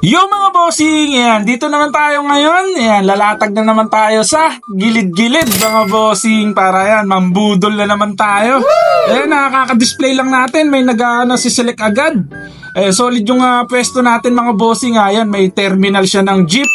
Yo mga bossing, yan, dito naman tayo ngayon. Yan, lalatag na naman tayo sa gilid-gilid mga bossing para yan, mambudol na naman tayo. Ayan, nakaka-display lang natin, may si select agad. Solid yung pwesto natin mga bossing. Ayan, may terminal siya ng jeep.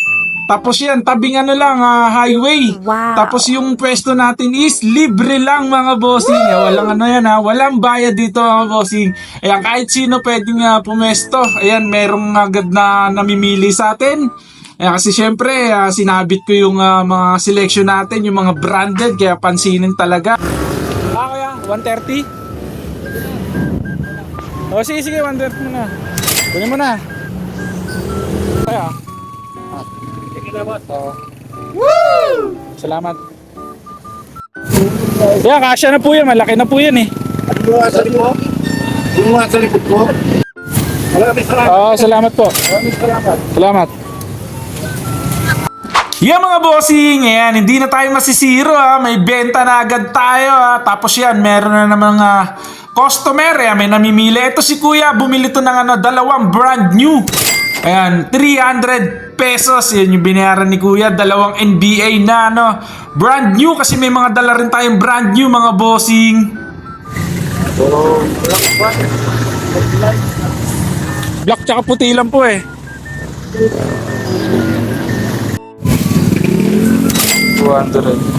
Tapos yan, tabing highway. Wow. Tapos yung pwesto natin is libre lang mga bossing. Walang walang bayad dito mga bossing. Ayan, kahit sino pwedeng pumesto. Ayan, merong agad na namimili sa atin. Ayan, kasi syempre, sinabit ko yung mga selection natin, yung mga branded, kaya pansinin talaga. Kaya, 130? Sige, 130 mo na. Kunin mo na. Kaya, woo! Salamat. Yeah, kasya na po yan. Malaki na po yan eh. Yung mga sa likod? Yung mga sa likod po? Maraming salamat. Salamat po. Maraming salamat. Salamat. Yeah mga bossing, ayan, hindi na tayo masisiro may benta na agad tayo tapos yan, meron na namang customer, may namimili. Ito si kuya, bumili to ng dalawang brand new. Ayan, 300 pesos. Yan yung binayaran ni kuya. Dalawang NBA na brand new kasi may mga dala rin tayong brand new mga bossing. Black tsaka puti lang po eh. 200.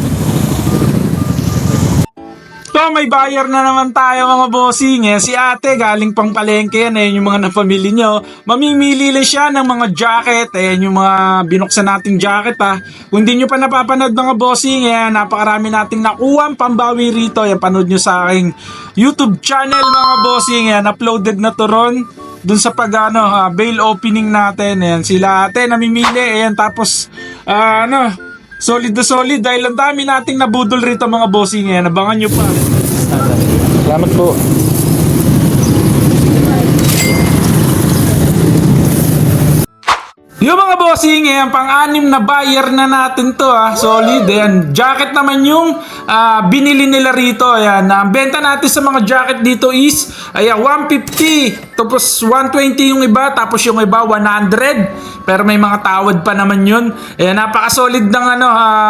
So may buyer na naman tayo mga bossing. Si ate galing pang palengke yan. Ayan yung mga napamili nyo. Mamimili lang siya ng mga jacket. Ayan yung mga binuksan nating jacket Kung hindi nyo pa napapanood mga bossing, napakarami nating nakuha pambawi rito. Ayan, panood nyo sa aking YouTube channel mga bossing. Ayan, uploaded na to ron dun sa bail opening natin. Ayan, sila ate namimili. Ayan, tapos solid na solid dahil ang dami nating nabudol rito mga bossing. Ayan, abangan nyo pa. Salamat po. Yung mga bossing, pang-anim na buyer na natin to solid. Ayan, jacket naman yung binili nila rito. Ayan, ang benta natin sa mga jacket dito is 150. Tapos 120 yung iba, tapos yung iba 100. Pero may mga tawad pa naman yun. Ayan, napaka-solid ng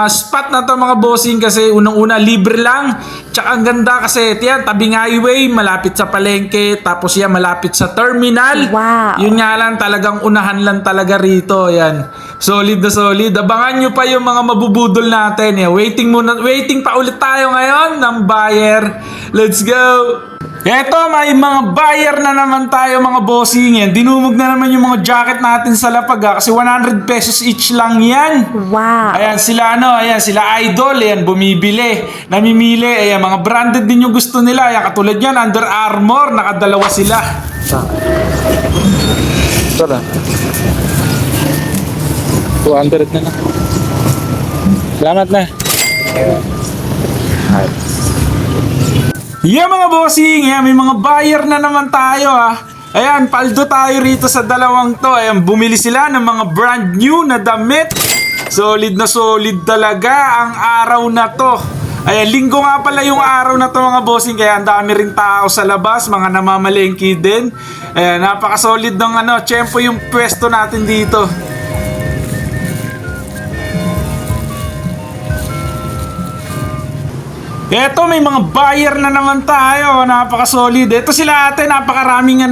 spot na to mga bossing kasi unang-una libre lang. Tsaka ang ganda kasi yan, tabing highway, malapit sa palengke, tapos yan malapit sa terminal. Wow. Yun nga lang, talagang unahan lang talaga rito. Ayan, solid na solid. Abangan nyo pa yung mga mabubudol natin. Waiting pa ulit tayo ngayon ng buyer. Let's go! Eto, may mga buyer na naman tayo mga bossing. Yan, dinumog na naman yung mga jacket natin sa lapag kasi 100 pesos each lang yan. Wow. Ayan sila sila idol, ayan, bumibili, namimili, ayan, mga branded din yung gusto nila. Ayan, katulad yan, Under Armour, nakadalawa sila. Ito lang. 200 na lang. Salamat na. Yeah mga bossing, may mga buyer na naman tayo Ayan, paldo tayo rito sa dalawang to. Ayan, bumili sila ng mga brand new na damit. Solid na solid talaga ang araw na to. Ayan, linggo nga pala yung araw na to mga bossing. Kaya ang dami rin tao sa labas, mga namamalengke din. Ayan, napaka-solid ng tiyempo yung pwesto natin dito. Eto, may mga buyer na naman tayo. Napaka-solid. Ito sila ate, napakaraming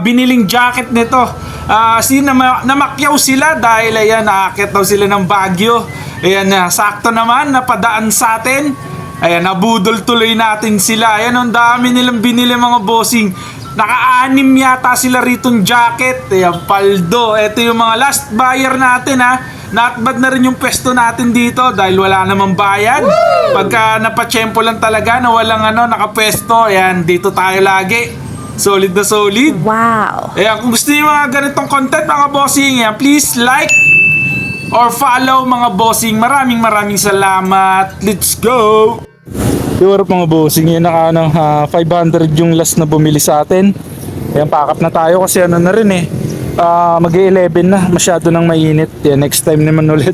biniling jacket nito. Namakyaw sila dahil ayan, naakit daw sila ng Baguio. Ayan, sakto naman, napadaan sa atin. Ayan, nabudol tuloy natin sila. Ayan, ang dami nilang binili mga bossing. Naka-anim yata sila ritong jacket. Ayan, paldo. Ito yung mga last buyer natin Not bad na rin yung pwesto natin dito dahil wala namang bayad. Pagka napatsyempo lang talaga na walang nakapwesto, ayan, dito tayo lagi. Solid na solid. Wow. Ayan, kung gusto niyo mga ganitong content mga bossing, ayan, please like or follow mga bossing. Maraming salamat. Let's go! Europe mga bossing, yan 500 yung last na bumili sa atin. Ayan, pack up na tayo kasi na rin mag-11 na, masyado nang mainit. Next time naman ulit.